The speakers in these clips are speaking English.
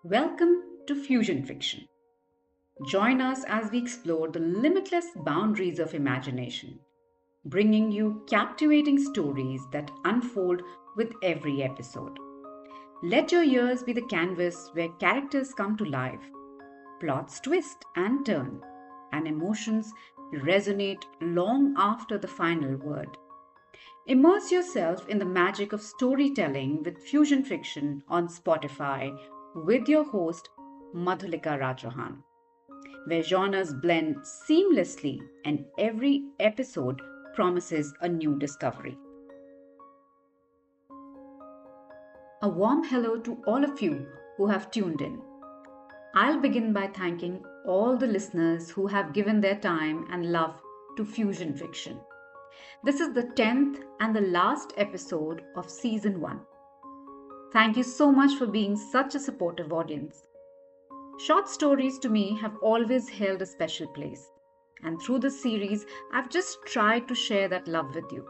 Welcome to Fusion Fiction. Join us as we explore the limitless boundaries of imagination, bringing you captivating stories that unfold with every episode. Let your ears be the canvas where characters come to life, plots twist and turn, and emotions resonate long after the final word. Immerse yourself in the magic of storytelling with Fusion Fiction on Spotify with your host, Madhulika Ra Chauhan, where genres blend seamlessly and every episode promises a new discovery. A warm hello to all of you who have tuned in. I'll begin by thanking all the listeners who have given their time and love to Fusion Fiction. This is the 10th and the last episode of Season 1. Thank you so much for being such a supportive audience. Short stories to me have always held a special place, and through this series, I've just tried to share that love with you.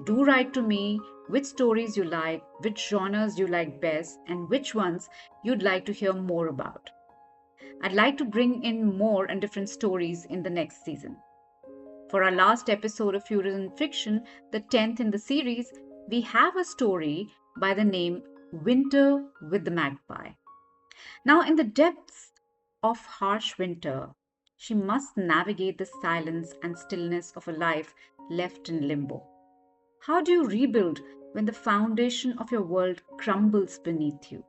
Do write to me which stories you like, which genres you like best, and which ones you'd like to hear more about. I'd like to bring in more and different stories in the next season. For our last episode of Fusion Fiction, the 10th in the series, we have a story by the name Winter with the Magpie. Now, in the depths of harsh winter, she must navigate the silence and stillness of a life left in limbo. How do you rebuild when the foundation of your world crumbles beneath you?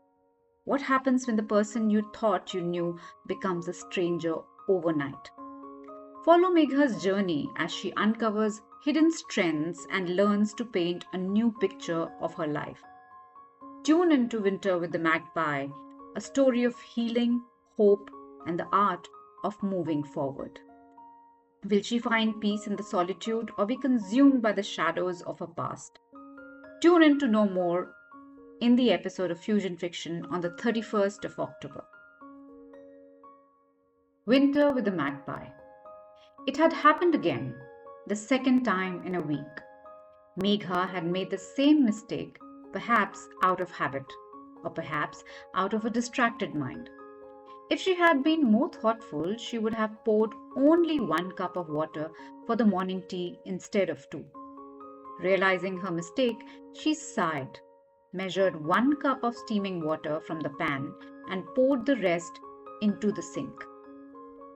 What happens when the person you thought you knew becomes a stranger overnight? Follow Megha's journey as she uncovers hidden strengths and learns to paint a new picture of her life. Tune into Winter with the Magpie, a story of healing, hope, and the art of moving forward. Will she find peace in the solitude or be consumed by the shadows of her past? Tune in to know more in the episode of Fusion Fiction on the 31st of October. Winter with the Magpie. It had happened again, the second time in a week. Megha had made the same mistake, perhaps out of habit, or perhaps out of a distracted mind. If she had been more thoughtful, she would have poured only 1 cup of water for the morning tea instead of 2. Realizing her mistake, she sighed, measured 1 cup of steaming water from the pan, and poured the rest into the sink.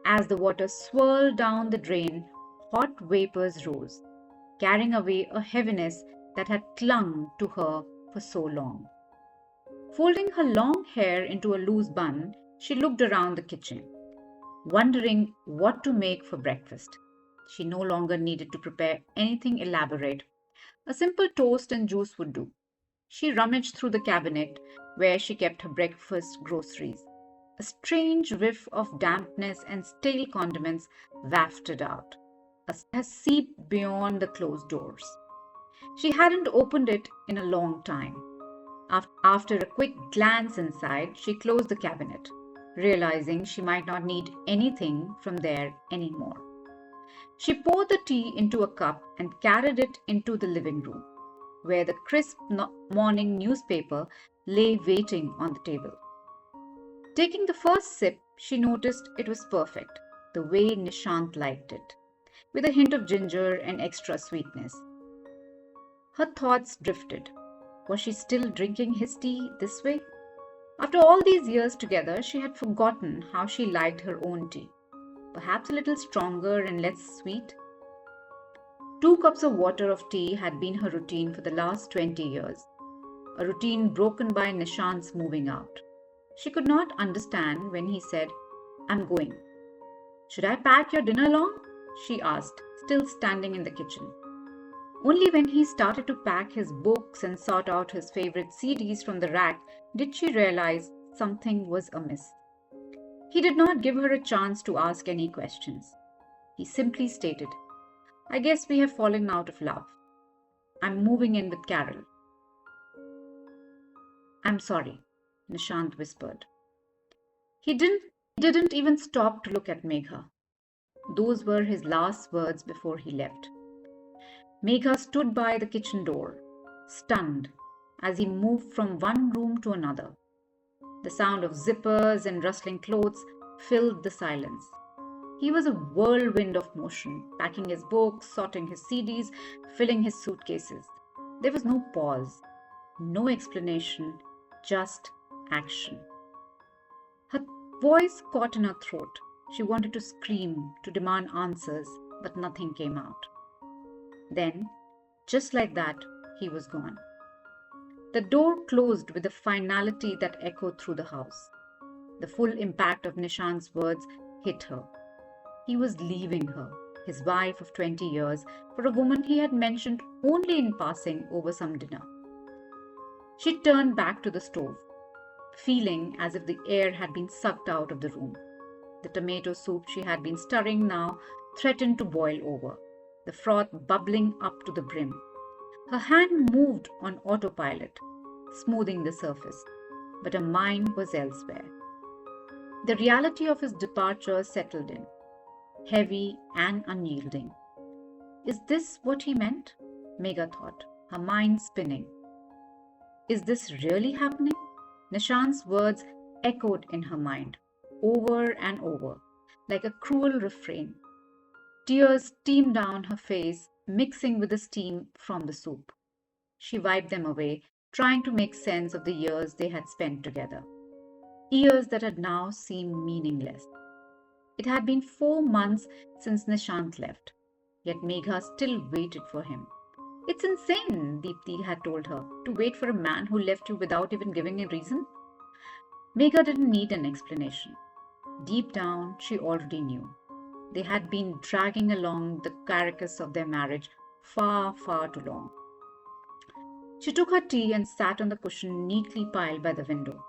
As the water swirled down the drain, hot vapors rose, carrying away a heaviness that had clung to her for so long. Folding her long hair into a loose bun, she looked around the kitchen, wondering what to make for breakfast. She no longer needed to prepare anything elaborate. A simple toast and juice would do. She rummaged through the cabinet where she kept her breakfast groceries. A strange whiff of dampness and stale condiments wafted out, a seep beyond the closed doors. She hadn't opened it in a long time. After a quick glance inside, she closed the cabinet, realizing she might not need anything from there anymore. She poured the tea into a cup and carried it into the living room, where the crisp morning newspaper lay waiting on the table. Taking the first sip, she noticed it was perfect, the way Nishant liked it, with a hint of ginger and extra sweetness. Her thoughts drifted. Was she still drinking his tea this way? After all these years together, she had forgotten how she liked her own tea. Perhaps a little stronger and less sweet? 2 cups of water of tea had been her routine for the last 20 years, a routine broken by Nishant's moving out. She could not understand when he said, "I'm going." "Should I pack your dinner along?" she asked, still standing in the kitchen. Only when he started to pack his books and sort out his favorite CDs from the rack did she realize something was amiss. He did not give her a chance to ask any questions. He simply stated, "I guess we have fallen out of love. I'm moving in with Carol." "I'm sorry," Nishant whispered. He didn't even stop to look at Megha. Those were his last words before he left. Megha stood by the kitchen door, stunned, as he moved from one room to another. The sound of zippers and rustling clothes filled the silence. He was a whirlwind of motion, packing his books, sorting his CDs, filling his suitcases. There was no pause, no explanation, just action. Her voice caught in her throat. She wanted to scream, to demand answers, but nothing came out. Then, just like that, he was gone. The door closed with a finality that echoed through the house. The full impact of Nishan's words hit her. He was leaving her, his wife of 20 years, for a woman he had mentioned only in passing over some dinner. She turned back to the stove, feeling as if the air had been sucked out of the room. The tomato soup she had been stirring now threatened to boil over, the froth bubbling up to the brim. Her hand moved on autopilot, smoothing the surface, but her mind was elsewhere. The reality of his departure settled in, heavy and unyielding. Is this what he meant? Megha thought, her mind spinning. Is this really happening? Nishan's words echoed in her mind, over and over, like a cruel refrain. Tears steamed down her face, mixing with the steam from the soup. She wiped them away, trying to make sense of the years they had spent together. Years that had now seemed meaningless. It had been 4 months since Nishant left, yet Megha still waited for him. It's insane, Deepti had told her, to wait for a man who left you without even giving a reason. Megha didn't need an explanation. Deep down, she already knew. They had been dragging along the carcass of their marriage far, far too long. She took her tea and sat on the cushion neatly piled by the window.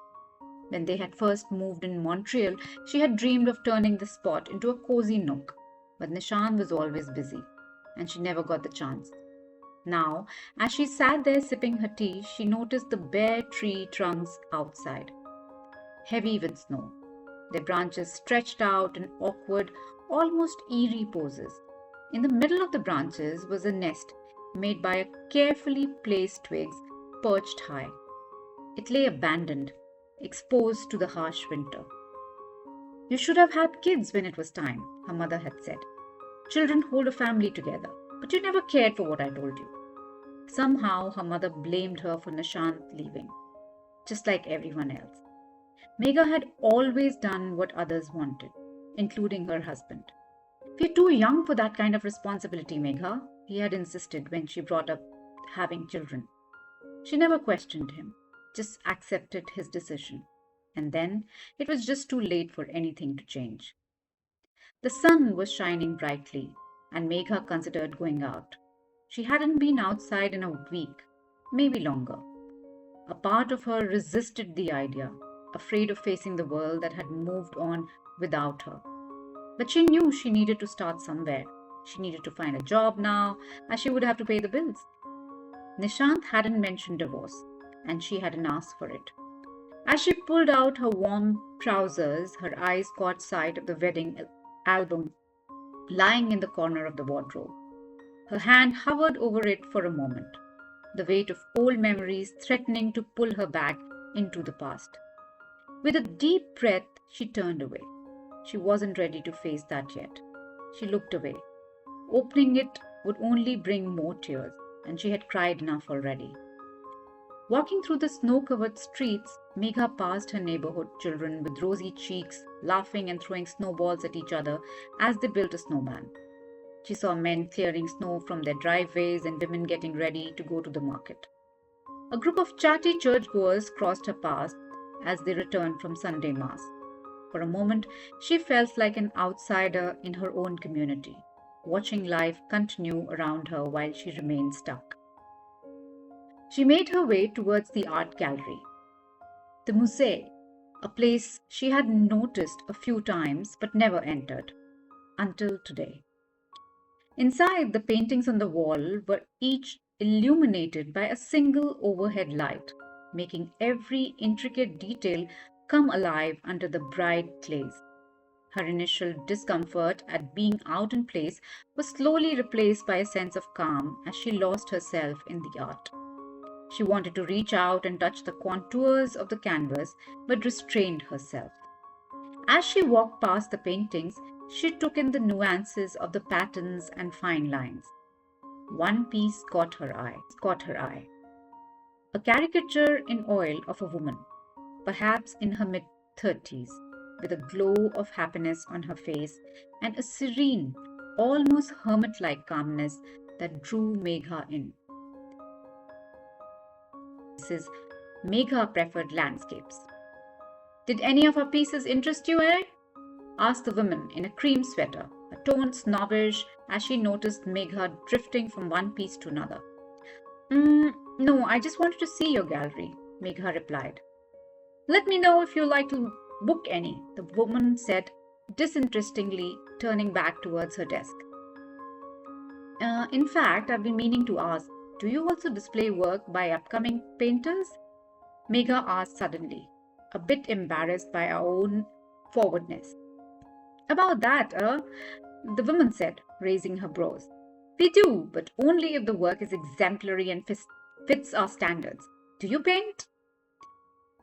When they had first moved in Montreal, she had dreamed of turning the spot into a cozy nook. But Nishant was always busy, and she never got the chance. Now, as she sat there sipping her tea, she noticed the bare tree trunks outside, heavy with snow. Their branches stretched out in awkward, almost eerie poses. In the middle of the branches was a nest made by a carefully placed twigs perched high. It lay abandoned, exposed to the harsh winter. You should have had kids when it was time, her mother had said. Children hold a family together, but you never cared for what I told you. Somehow her mother blamed her for Nishant leaving, just like everyone else. Megha had always done what others wanted, including her husband. We're too young for that kind of responsibility, Megha, he had insisted when she brought up having children. She never questioned him, just accepted his decision. And then it was just too late for anything to change. The sun was shining brightly, and Megha considered going out. She hadn't been outside in a week, maybe longer. A part of her resisted the idea, afraid of facing the world that had moved on without her. But she knew she needed to start somewhere. She needed to find a job now, as she would have to pay the bills. Nishant hadn't mentioned divorce, and she hadn't asked for it. As she pulled out her warm trousers, her eyes caught sight of the wedding album lying in the corner of the wardrobe. Her hand hovered over it for a moment, the weight of old memories threatening to pull her back into the past. With a deep breath, she turned away. She wasn't ready to face that yet. She looked away. Opening it would only bring more tears, and she had cried enough already. Walking through the snow-covered streets, Megha passed her neighborhood children with rosy cheeks, laughing and throwing snowballs at each other as they built a snowman. She saw men clearing snow from their driveways and women getting ready to go to the market. A group of chatty churchgoers crossed her path as they returned from Sunday Mass. For a moment, she felt like an outsider in her own community, watching life continue around her while she remained stuck. She made her way towards the art gallery. The Musée, a place she had noticed a few times but never entered, until today. Inside, the paintings on the wall were each illuminated by a single overhead light, making every intricate detail come alive under the bright glaze. Her initial discomfort at being out in place was slowly replaced by a sense of calm as she lost herself in the art. She wanted to reach out and touch the contours of the canvas, but restrained herself. As she walked past the paintings, she took in the nuances of the patterns and fine lines. One piece caught her eye. A caricature in oil of a woman, perhaps in her mid-30s, with a glow of happiness on her face and a serene, almost hermit-like calmness that drew Megha in. Mrs. Megha preferred landscapes. "Did any of our pieces interest you, eh?" asked the woman in a cream sweater, a tone snobbish as she noticed Megha drifting from one piece to another. No, I just wanted to see your gallery," Megha replied. "Let me know if you like to book any," the woman said disinterestedly, turning back towards her desk. In fact, I've been meaning to ask, do you also display work by upcoming painters?" Megha asked suddenly, a bit embarrassed by her own forwardness. "About that, the woman said, raising her brows. "We do, but only if the work is exemplary and fits our standards. Do you paint?"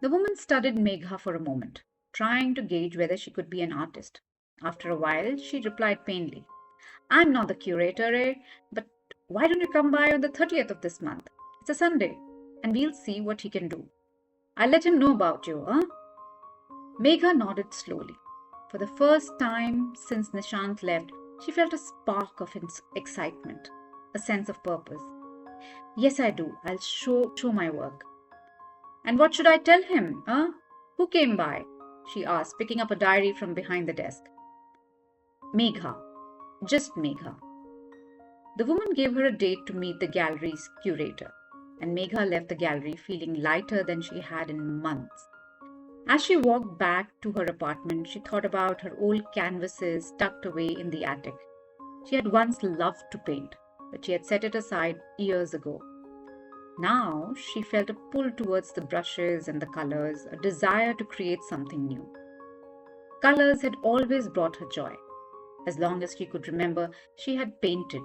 The woman studied Megha for a moment, trying to gauge whether she could be an artist. After a while, she replied painfully, "I'm not the curator, but why don't you come by on the 30th of this month? It's a Sunday, and we'll see what he can do. I'll let him know about you, huh?" Megha nodded slowly. For the first time since Nishant left, she felt a spark of excitement, a sense of purpose. "Yes, I do. I'll show my work." "And what should I tell him, huh? Who came by?" she asked, picking up a diary from behind the desk. "Megha. Just Megha." The woman gave her a date to meet the gallery's curator, and Megha left the gallery feeling lighter than she had in months. As she walked back to her apartment, she thought about her old canvases tucked away in the attic. She had once loved to paint, but she had set it aside years ago. Now she felt a pull towards the brushes and the colors, a desire to create something new. Colors had always brought her joy. As long as she could remember, she had painted,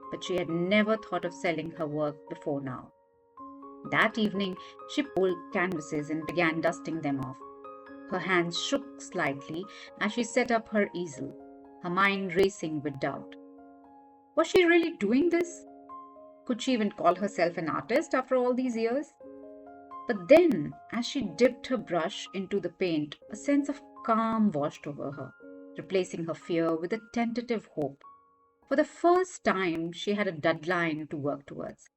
but she had never thought of selling her work before now. That evening, she pulled canvases and began dusting them off. Her hands shook slightly as she set up her easel, her mind racing with doubt. Was she really doing this? Could she even call herself an artist after all these years? But then, as she dipped her brush into the paint, a sense of calm washed over her, replacing her fear with a tentative hope. For the first time, she had a deadline to work towards.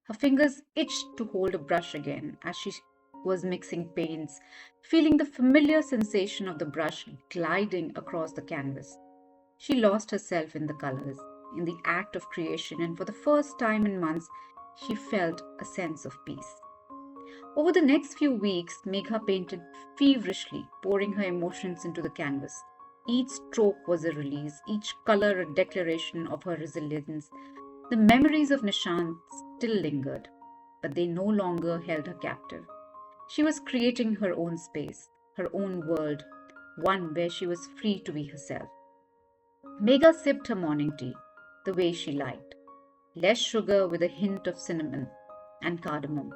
Her fingers itched to hold a brush again as she was mixing paints, feeling the familiar sensation of the brush gliding across the canvas. She lost herself in the colors, in the act of creation, and for the first time in months, she felt a sense of peace. Over the next few weeks, Megha painted feverishly, pouring her emotions into the canvas. Each stroke was a release, each color a declaration of her resilience. The memories of Nishant still lingered, but they no longer held her captive. She was creating her own space, her own world, one where she was free to be herself. Megha sipped her morning tea the way she liked, less sugar with a hint of cinnamon and cardamom.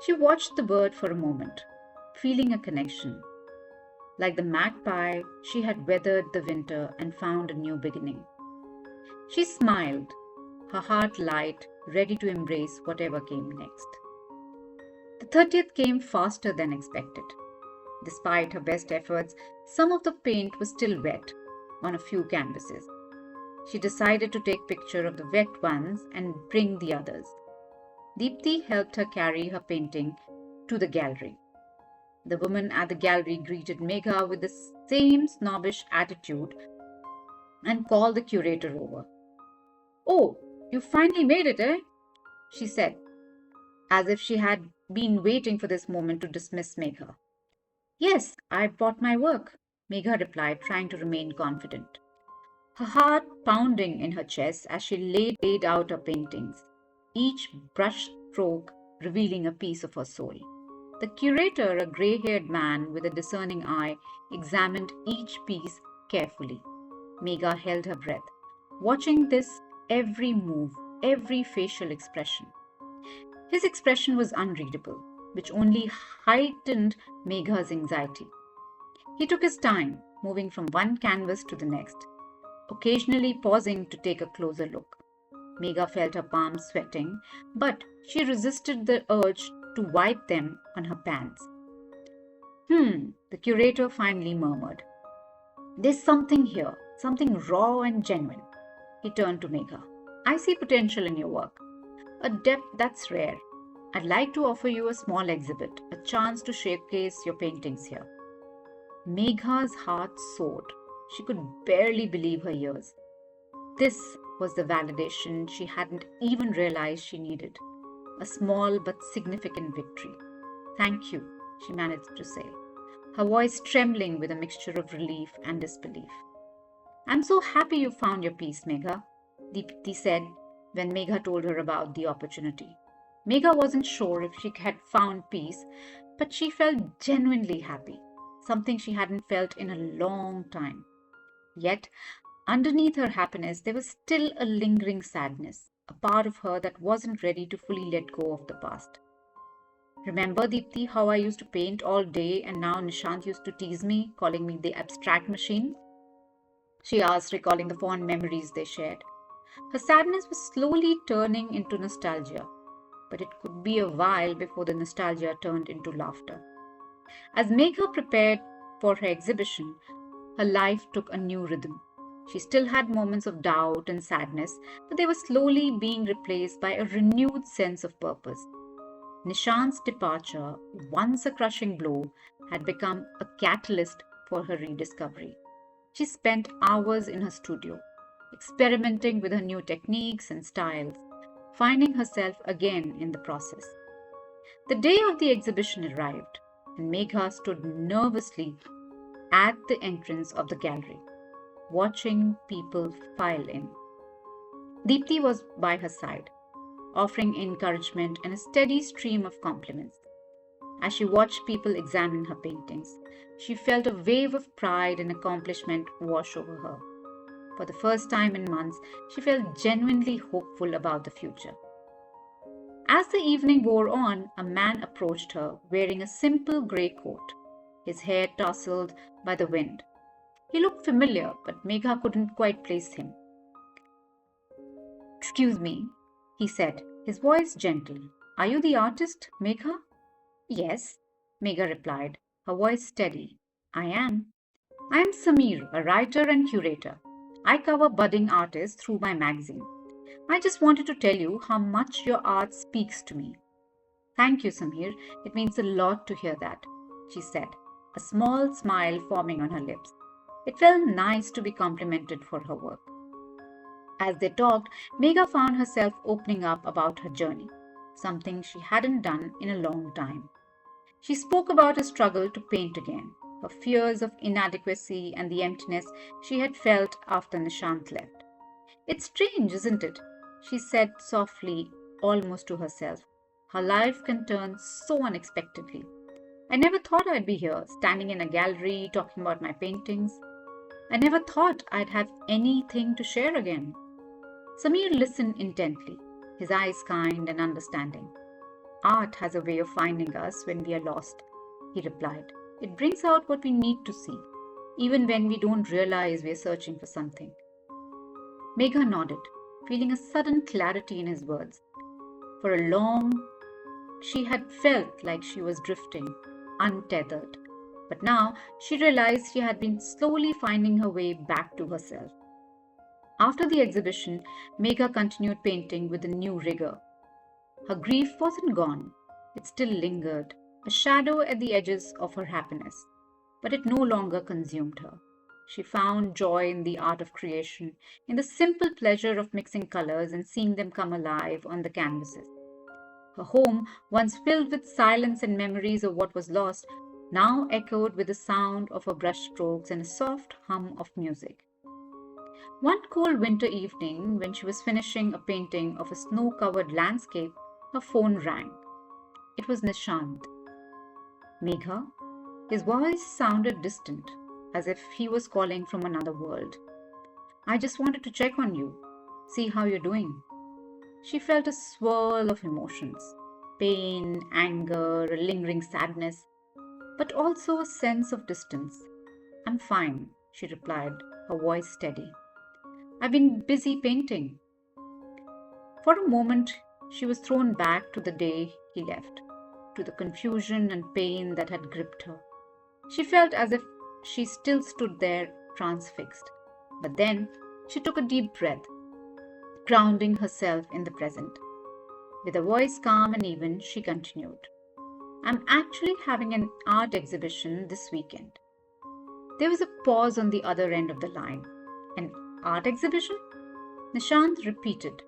She watched the bird for a moment, feeling a connection. Like the magpie, she had weathered the winter and found a new beginning. She smiled, her heart light, ready to embrace whatever came next. The 30th came faster than expected. Despite her best efforts, some of the paint was still wet on a few canvases. She decided to take picture of the wet ones and bring the others. Deepti helped her carry her painting to the gallery. The woman at the gallery greeted Megha with the same snobbish attitude and called the curator over. "Oh, you finally made it, eh?" she said, as if she had been waiting for this moment to dismiss Megha. "Yes, I brought my work," Megha replied, trying to remain confident, her heart pounding in her chest as she laid out her paintings, each brush stroke revealing a piece of her soul. The curator, a grey-haired man with a discerning eye, examined each piece carefully. Megha held her breath, watching this every move, every facial expression. His expression was unreadable, which only heightened Megha's anxiety. He took his time, moving from one canvas to the next, occasionally pausing to take a closer look. Megha felt her palms sweating, but she resisted the urge to wipe them on her pants. The curator finally murmured. There's something here, something raw and genuine. He turned to Megha. I see potential in your work, a depth that's rare. I'd like to offer you a small exhibit, a chance to showcase your paintings here. Megha's heart soared. She could barely believe her ears. This was the validation she hadn't even realized she needed. A small but significant victory. Thank you, she managed to say, her voice trembling with a mixture of relief and disbelief. I'm so happy you found your piece, Megha, Deepti said when Megha told her about the opportunity. Megha wasn't sure if she had found peace, but she felt genuinely happy, something she hadn't felt in a long time. Yet, underneath her happiness, there was still a lingering sadness, a part of her that wasn't ready to fully let go of the past. Remember, Deepti, how I used to paint all day and now Nishant used to tease me, calling me the abstract machine? She asked, recalling the fond memories they shared. Her sadness was slowly turning into nostalgia, but it could be a while before the nostalgia turned into laughter. As Megha prepared for her exhibition, her life took a new rhythm. She still had moments of doubt and sadness, but they were slowly being replaced by a renewed sense of purpose. Nishant's departure, once a crushing blow, had become a catalyst for her rediscovery. She spent hours in her studio, experimenting with her new techniques and styles, finding herself again in the process. The day of the exhibition arrived, and Megha stood nervously at the entrance of the gallery, watching people file in. Deepti was by her side, offering encouragement and a steady stream of compliments. As she watched people examine her paintings, she felt a wave of pride and accomplishment wash over her. For the first time in months, she felt genuinely hopeful about the future. As the evening wore on, a man approached her wearing a simple grey coat, his hair tousled by the wind. He looked familiar, but Megha couldn't quite place him. Excuse me, he said, his voice gentle. Are you the artist, Megha? Yes, Megha replied, her voice steady. I am. I am Samir, a writer and curator. I cover budding artists through my magazine. I just wanted to tell you how much your art speaks to me. Thank you, Samir. It means a lot to hear that, she said, a small smile forming on her lips. It felt nice to be complimented for her work. As they talked, Megha found herself opening up about her journey, something she hadn't done in a long time. She spoke about her struggle to paint again, her fears of inadequacy and the emptiness she had felt after Nishant left. It's strange, isn't it? She said softly, almost to herself. Her life can turn so unexpectedly. I never thought I'd be here, standing in a gallery, talking about my paintings. I never thought I'd have anything to share again. Samir listened intently, his eyes kind and understanding. Art has a way of finding us when we are lost, he replied. It brings out what we need to see, even when we don't realize we are searching for something. Megha nodded, feeling a sudden clarity in his words. For a long, she had felt like she was drifting, untethered. But now she realized she had been slowly finding her way back to herself. After the exhibition, Megha continued painting with a new rigor. Her grief wasn't gone. It still lingered, a shadow at the edges of her happiness. But it no longer consumed her. She found joy in the art of creation, in the simple pleasure of mixing colors and seeing them come alive on the canvases. Her home, once filled with silence and memories of what was lost, now echoed with the sound of her brushstrokes and a soft hum of music. One cold winter evening, when she was finishing a painting of a snow-covered landscape, her phone rang. It was Nishant. Megha? His voice sounded distant, as if he was calling from another world. I just wanted to check on you, see how you're doing. She felt a swirl of emotions. pain, anger, a lingering sadness, but also a sense of distance. I'm fine, she replied, her voice steady. I've been busy painting. For a moment, she was thrown back to the day he left, to the confusion and pain that had gripped her. She felt as if she still stood there transfixed. But then she took a deep breath, grounding herself in the present. With a voice calm and even, she continued, I'm actually having an art exhibition this weekend. There was a pause on the other end of the line. An art exhibition? Nishant repeated,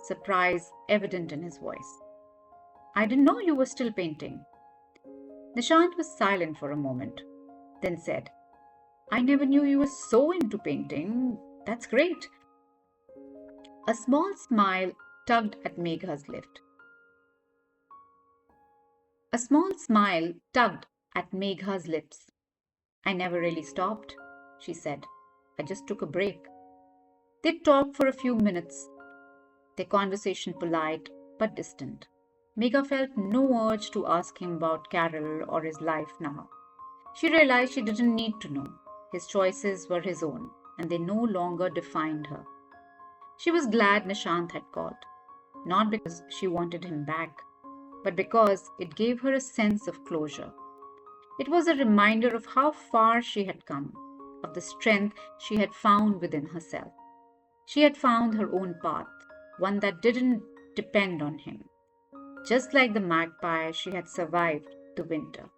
surprise evident in his voice. I didn't know you were still painting. Nishant was silent for a moment, then said, I never knew you were so into painting. That's great. A small smile tugged at Megha's lip. A small smile tugged at Megha's lips. I never really stopped, she said. I just took a break. They talked for a few minutes, their conversation polite but distant. Megha felt no urge to ask him about Carol or his life now. She realized she didn't need to know. His choices were his own, and they no longer defined her. She was glad Nishant had called, not because she wanted him back, but because it gave her a sense of closure. It was a reminder of how far she had come, of the strength she had found within herself. She had found her own path, one that didn't depend on him. Just like the magpie, she had survived the winter.